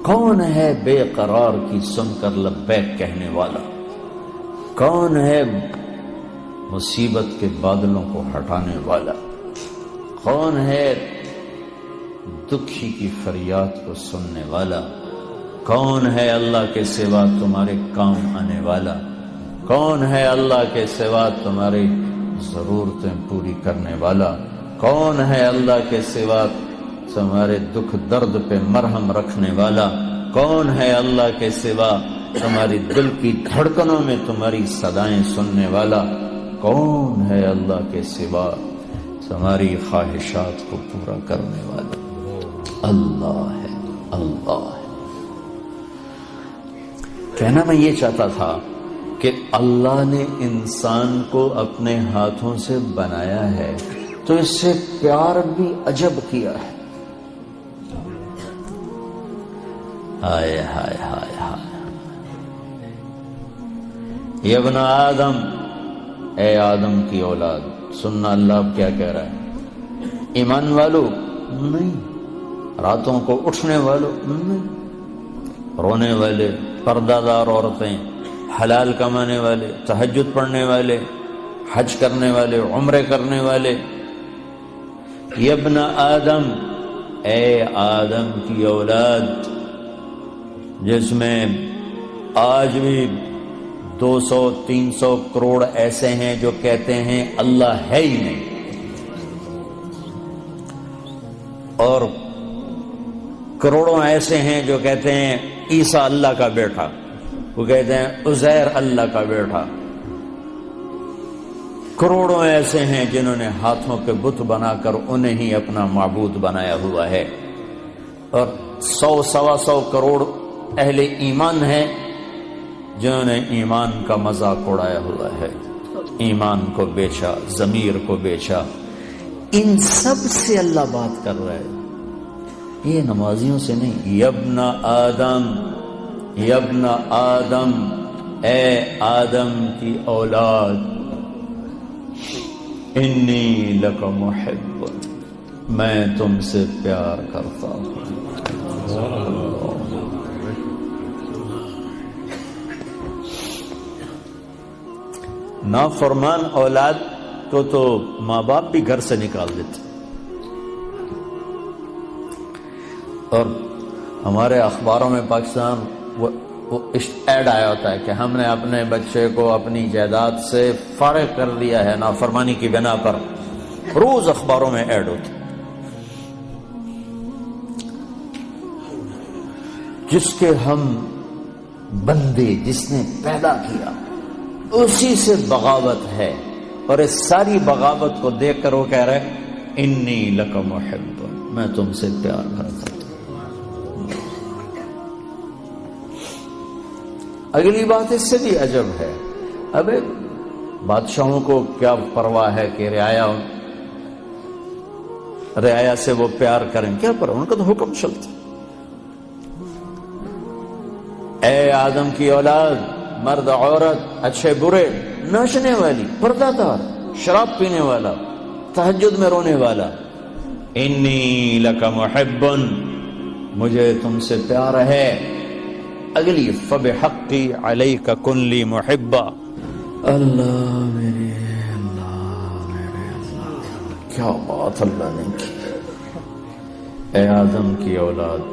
کون ہے بے قرار کی سن کر لبیک کہنے والا؟ کون ہے مصیبت کے بادلوں کو ہٹانے والا؟ کون ہے دکھی کی فریاد کو سننے والا؟ کون ہے اللہ کے سوا تمہارے کام آنے والا؟ کون ہے اللہ کے سوا تمہاری ضرورتیں پوری کرنے والا؟ کون ہے اللہ کے سوا تمہارے دکھ درد پہ مرہم رکھنے والا؟ کون ہے اللہ کے سوا تمہاری دل کی دھڑکنوں میں تمہاری صدائیں سننے والا؟ کون ہے اللہ کے سوا تمہاری خواہشات کو پورا کرنے والا؟ اللہ ہے، اللہ ہے۔ کہنا میں یہ چاہتا تھا کہ اللہ نے انسان کو اپنے ہاتھوں سے بنایا ہے تو اس سے پیار بھی عجب کیا ہے۔ ہائے ہائے ہائے ہائے، یا ابن آدم، اے آدم کی اولاد، سننا اللہ اب کیا کہہ رہا ہے؟ ایمان والو نہیں، راتوں کو اٹھنے والو نہیں، رونے والے، پردہ دار عورتیں، حلال کمانے والے، تہجد پڑھنے والے، حج کرنے والے، عمرے کرنے والے۔ یا ابن آدم، اے آدم کی اولاد، جس میں آج بھی 200-300 کروڑ ایسے ہیں جو کہتے ہیں اللہ ہے ہی نہیں، اور کروڑوں ایسے ہیں جو کہتے ہیں عیسیٰ اللہ کا بیٹا، وہ کہتے ہیں عزیر اللہ کا بیٹا۔ کروڑوں ایسے ہیں جنہوں نے ہاتھوں کے بت بنا کر انہیں ہی اپنا معبود بنایا ہوا ہے، اور 100-125 کروڑ اہل ایمان ہیں جنہوں نے ایمان کا مذاق اڑایا ہوا ہے، ایمان کو بیچا، ضمیر کو بیچا۔ ان سب سے اللہ بات کر رہا ہے، یہ نمازیوں سے نہیں۔ یا ابن آدم، یا ابن آدم، اے آدم کی اولاد، انی لک محب، میں تم سے پیار کرتا ہوں۔ نافرمان اولاد کو تو ماں باپ بھی گھر سے نکال دیتے، اور ہمارے اخباروں میں پاکستان وہ ایڈ آیا ہوتا ہے کہ ہم نے اپنے بچے کو اپنی جائیداد سے فارغ کر دیا ہے نافرمانی کی بنا پر، روز اخباروں میں ایڈ ہوتا ہے۔ جس کے ہم بندے، جس نے پیدا کیا، اسی سے بغاوت ہے، اور اس ساری بغاوت کو دیکھ کر وہ کہہ رہے انی لک محب، میں تم سے پیار کرتا ہوں۔ اگلی بات اس سے بھی عجب ہے، ابے بادشاہوں کو کیا پرواہ ہے کہ رعایا سے وہ پیار کریں، کیا پرواہ، ان کا تو حکم چلتا۔ اے آدم کی اولاد، مرد عورت، اچھے برے، ناچنے والی، پردہ دار، شراب پینے والا، تہجد میں رونے والا، انی لک محب، مجھے تم سے پیار ہے۔ اگلی فبحقی علیک کن لی محبا، اللہ میرے اللہ، کیا بات اللہ نے کی۔ اے آدم کی اولاد،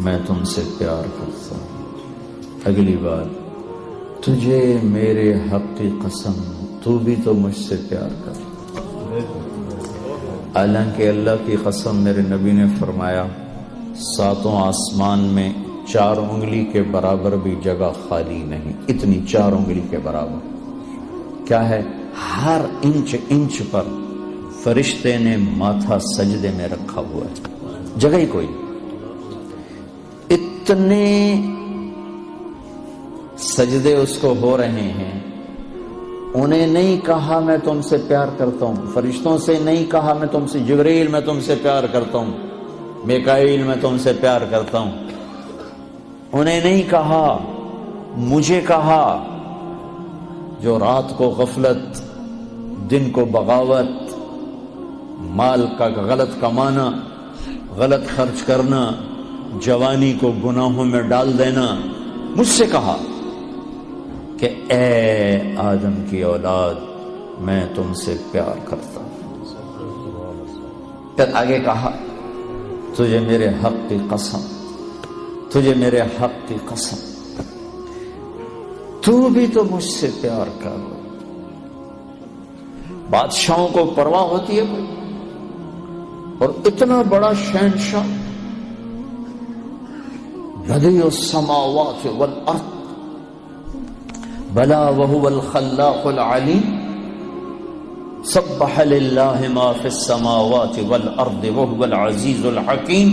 میں تم سے پیار کرتا ہوں۔ اگلی بات، تجھے میرے حق کی قسم، تو بھی تو مجھ سے پیار کر۔ حالانکہ اللہ کی قسم، میرے نبی نے فرمایا 7 آسمان میں 4 انگلی کے برابر بھی جگہ خالی نہیں، اتنی 4 انگلی کے برابر کیا ہے؟ ہر انچ پر فرشتے نے ماتھا سجدے میں رکھا ہوا ہے، جگہ ہی کوئی۔ اتنے سجدے اس کو ہو رہے ہیں، انہیں نہیں کہا میں تم سے پیار کرتا ہوں، فرشتوں سے نہیں کہا میں تم سے، جبریل میں تم سے پیار کرتا ہوں، میکائیل میں تم سے پیار کرتا ہوں، انہیں نہیں کہا، مجھے کہا، جو رات کو غفلت، دن کو بغاوت، مال کا غلط کمانا، غلط خرچ کرنا، جوانی کو گناہوں میں ڈال دینا، مجھ سے کہا کہ اے آدم کی اولاد میں تم سے پیار کرتا ہوں۔ پھر آگے کہا تجھے میرے حق کی قسم، تجھے میرے حق کی قسم، تو بھی تو مجھ سے پیار کر۔ بادشاہوں کو پرواہ ہوتی ہے کوئی؟ اور اتنا بڑا شہنشاہ، بدیع السماوات والارض بلا وهو الخلاق العلیم، سبح للہ ما فی السماوات والارض وهو العزیز الحکیم۔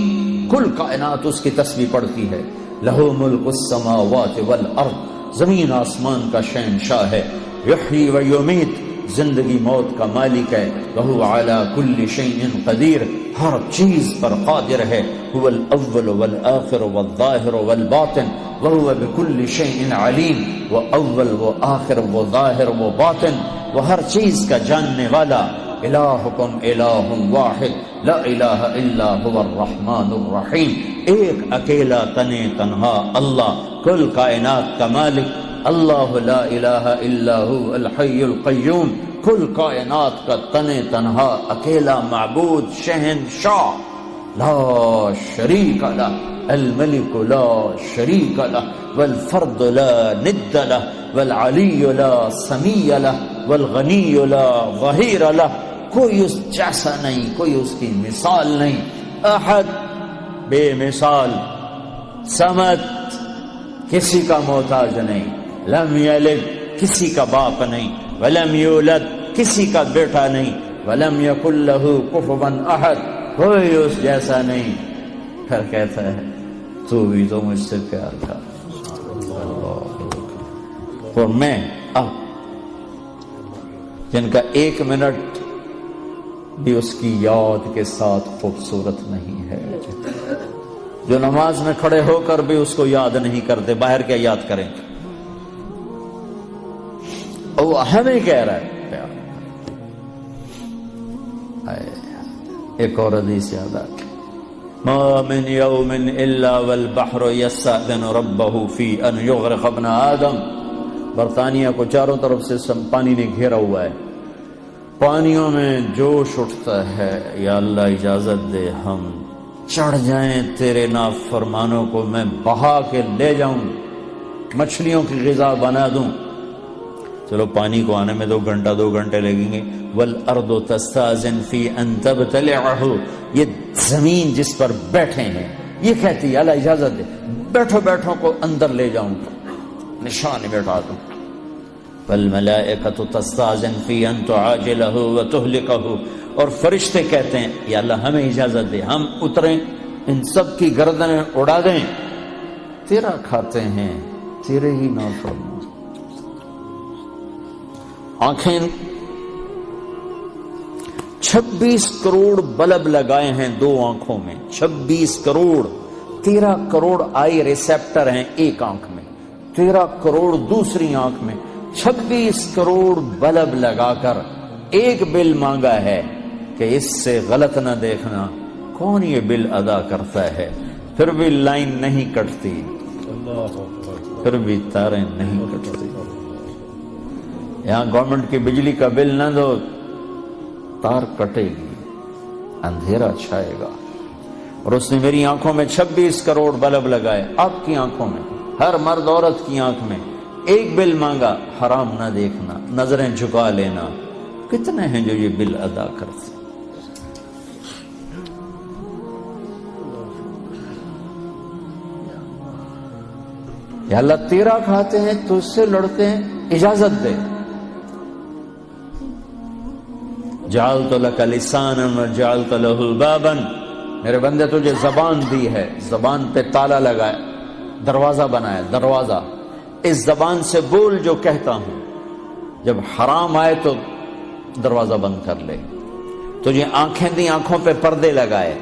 کل کائنات اس کی تسبیح پڑھتی ہے۔ لہ ملک السماوات والارض، زمین آسمان کا شہنشاہ ہے۔ یحیی و یمیت، زندگی موت کا مالک ہے۔ وہو علی کل شیء قدیر، ہر چیز پر قادر ہے۔ هو الاول والآخر والظاہر والباطن وہو بکل شیء علیم، وہ اول وہ آخر وہ ظاہر وہ باطن، وہ ہر چیز کا جاننے والا۔ الہکم الہ واحد لا الہ الا هو الرحمن الرحیم، ایک اکیلا تنے تنہا اللہ، کل کائنات کا مالک اللہ، لا الہ الا هو الحی القیوم، کل کائنات کا تنے تنہا اکیلا معبود شہنشاہ، لا شریک لہ، الملک لا شریک لہ، والفرد لا ند لہ، والعلی لا سمیع لہ، والغنی لا ظہیر لہ، کوئی اس جیسا نہیں، کوئی اس کی مثال نہیں۔ احد، بے مثال، صمد، کسی کا محتاج نہیں، لم یلد، کسی کا باپ نہیں، ولم یولد، کسی کا بیٹا نہیں، ولم یکن لہ کفوا احد، کوئی اس جیسا نہیں۔ پھر کہتا ہے تو بھی تو مجھ سے پیار کر۔ اور میں اب جن کا ایک منٹ بھی اس کی یاد کے ساتھ خوبصورت نہیں ہے، جو نماز میں کھڑے ہو کر بھی اس کو یاد نہیں کرتے، باہر کیا یاد کریں؟ اور وہ ہمیں کہہ رہا ہے پیار۔ ایک اور حدیث یاد آ گئی، ما من یوم الا والبحر یستأذن ربہ فی ان یغرق ابن آدم۔ برطانیہ کو چاروں طرف سے پانی نے گھیرا ہوا ہے، پانیوں میں جوش اٹھتا ہے، یا اللہ اجازت دے ہم چڑھ جائیں تیرے نافرمانوں کو میں بہا کے لے جاؤں، مچھلیوں کی غذا بنا دوں۔ چلو پانی کو آنے میں 2 گھنٹہ 2 گھنٹے لگیں گے۔ والارض تستاذن فی ان تبتلعہ، یہ زمین جس پر بیٹھے ہیں یہ کہتی ہے اللہ اجازت دے بیٹھو بیٹھو کو اندر لے جاؤں، نشان بیٹھا دوں۔ والملائکۃ تستاذن فی ان تعاجلہ وتہلکہ، اور فرشتے کہتے ہیں یا اللہ ہمیں اجازت دے ہم اتریں ان سب کی گردنیں اڑا دیں، تیرا کھاتے ہیں تیرے ہی نافرمان۔ آنکھیں 26 کروڑ بلب لگائے ہیں 2 آنکھوں میں، 26 کروڑ، 13 کروڑ آئی ریسیپٹر ہیں ایک آنکھ میں، 13 کروڑ دوسری آنکھ میں، 26 کروڑ بلب لگا کر ایک بل مانگا ہے کہ اس سے غلط نہ دیکھنا۔ کون یہ بل ادا کرتا ہے؟ پھر بھی لائن نہیں کٹتی، پھر بھی تاریں نہیں کٹتی۔ یہاں گورنمنٹ کی بجلی کا بل نہ دو، تار کٹے گی، اندھیرا چھائے گا۔ اور اس نے میری آنکھوں میں 26 کروڑ بلب لگائے، آپ کی آنکھوں میں، ہر مرد عورت کی آنکھ میں ایک بل مانگا، حرام نہ دیکھنا، نظریں جھکا لینا۔ کتنے ہیں جو یہ بل ادا کرتے؟ یا اللہ تیرا کھاتے ہیں تو اس سے لڑتے ہیں، اجازت دے۔ جعلت لک لسانا وجعلت له بابا، میرے بندے تجھے زبان دی ہے، زبان پہ تالا لگایا، دروازہ بنایا، دروازہ، اس زبان سے بول جو کہتا ہوں، جب حرام آئے تو دروازہ بند کر لے۔ تجھے آنکھیں دی، آنکھوں پہ پردے لگائے،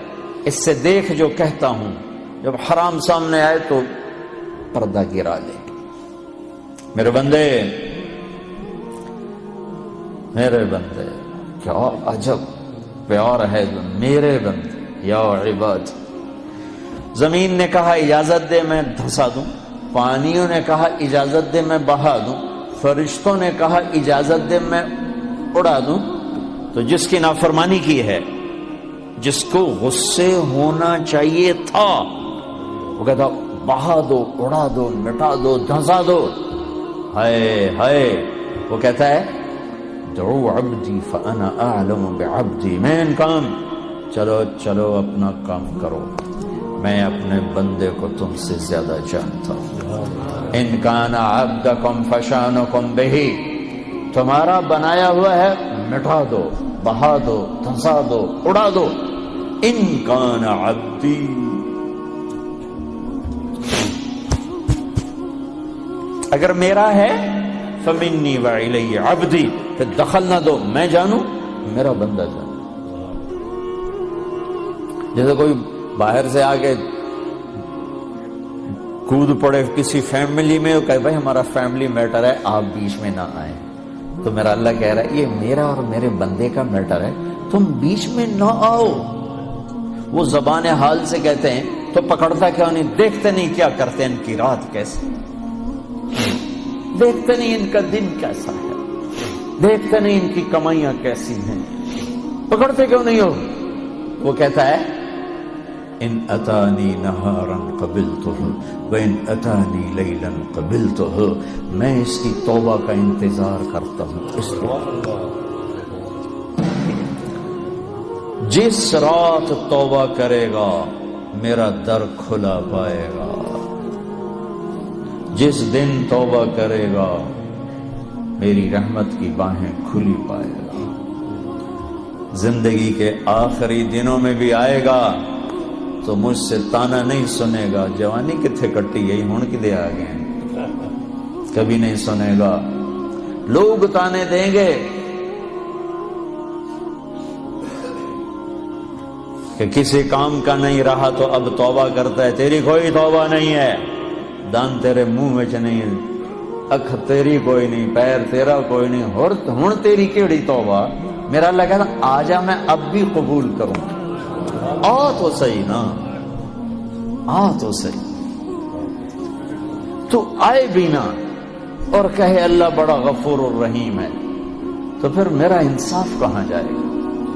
اس سے دیکھ جو کہتا ہوں، جب حرام سامنے آئے تو پردہ گرا لے۔ میرے بندے، میرے بندے، کیا عجب پیار ہے میرے بندے۔ یا عباد، زمین نے کہا اجازت دے میں دھسا دوں، پانیوں نے کہا اجازت دے میں بہا دوں، فرشتوں نے کہا اجازت دے میں اڑا دوں، تو جس کی نافرمانی کی ہے، جس کو غصے ہونا چاہیے تھا، وہ کہتا بہا دو، اڑا دو، مٹا دو، دھسا دو، ہائے ہائے، وہ کہتا ہے دعو عبدی فانا اعلم بعبدی، مین کام، چلو چلو اپنا کام کرو، میں اپنے بندے کو تم سے زیادہ جانتا ہوں۔ ان کان عبدکم فشانکم بہ، تمہارا بنایا ہوا ہے مٹا دو، بہا دو، دھسا دو، اڑا دو، ان کان عبدی، اگر میرا ہے فمنی وإلی عبدی، پھر دخل نہ دو، میں جانوں میرا بندہ جانو۔ جیسے کوئی باہر سے آگے کود پڑے کسی فیملی میں، کہے بھائی ہمارا فیملی میٹر ہے، آپ بیچ میں نہ آئیں، تو میرا اللہ کہہ رہا ہے یہ میرا اور میرے بندے کا میٹر ہے، تم بیچ میں نہ آؤ۔ وہ زبان حال سے کہتے ہیں تو پکڑتا کیوں نہیں، دیکھتے نہیں کیا کرتے ہیں، ان کی رات کیسی، دیکھتے نہیں ان کا دن کیسا ہے، دیکھتے نہیں ان کی کمائیاں کیسی ہیں، پکڑتے کیوں نہیں ہو؟ وہ کہتا ہے ان اتانی نہارا قبلتہ وان اتانی لیلا قبلتہ، میں اس کی توبہ کا انتظار کرتا ہوں، اس جس رات توبہ کرے گا میرا در کھلا پائے گا، جس دن توبہ کرے گا میری رحمت کی باہیں کھلی پائے گا، زندگی کے آخری دنوں میں بھی آئے گا تو مجھ سے تانا نہیں سنے گا، جوانی کتھے کٹی گئی ہن کدے آ گئے، کبھی نہیں سنے گا۔ لوگ تانے دیں گے کہ کسی کام کا نہیں رہا تو اب توبہ کرتا ہے، تیری کوئی توبہ نہیں ہے، دان تیرے منہ میں نہیں، اکھ تیری کوئی نہیں، پیر تیرا کوئی نہیں، ہن تیری کیڑی توبہ؟ میرا اللہ کہتا آ جا، میں اب بھی قبول کروں، آ تو صحیح نا، آ تو صحیح، تو آئے بھی نا اور کہے اللہ بڑا غفور الرحیم ہے، تو پھر میرا انصاف کہاں جائے گا؟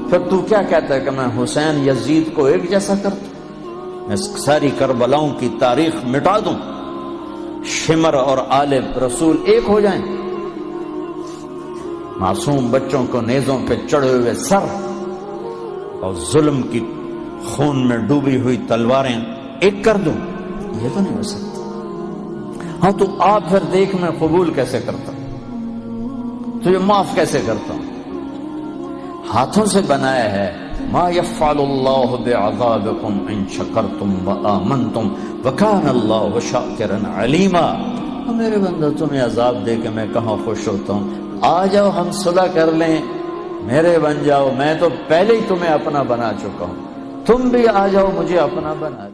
پھر تو کیا کہتا ہے کہ میں حسین یزید کو ایک جیسا کرتا، میں ساری کربلاؤں کی تاریخ مٹا دوں، شمر اور آل رسول ایک ہو جائیں، معصوم بچوں کو نیزوں پہ چڑھے ہوئے سر اور ظلم کی خون میں ڈوبی ہوئی تلواریں ایک کر دوں، یہ تو نہیں ہو سکتا۔ ہاں تو آپ پھر دیکھ میں قبول کیسے کرتا ہوں، تجھے معاف کیسے کرتا ہوں، ہاتھوں سے بنایا ہے۔ ما يفعل اللہ بعذابکم ان شکرتم وآمنتم وکان اللہ شاکرا علیما۔ میرے بندہ تمہیں عذاب دے کے میں کہاں خوش ہوتا ہوں، آ جاؤ ہم صلح کر لیں، میرے بن جاؤ، میں تو پہلے ہی تمہیں اپنا بنا چکا ہوں، تم بھی آ جاؤ مجھے اپنا بنا۔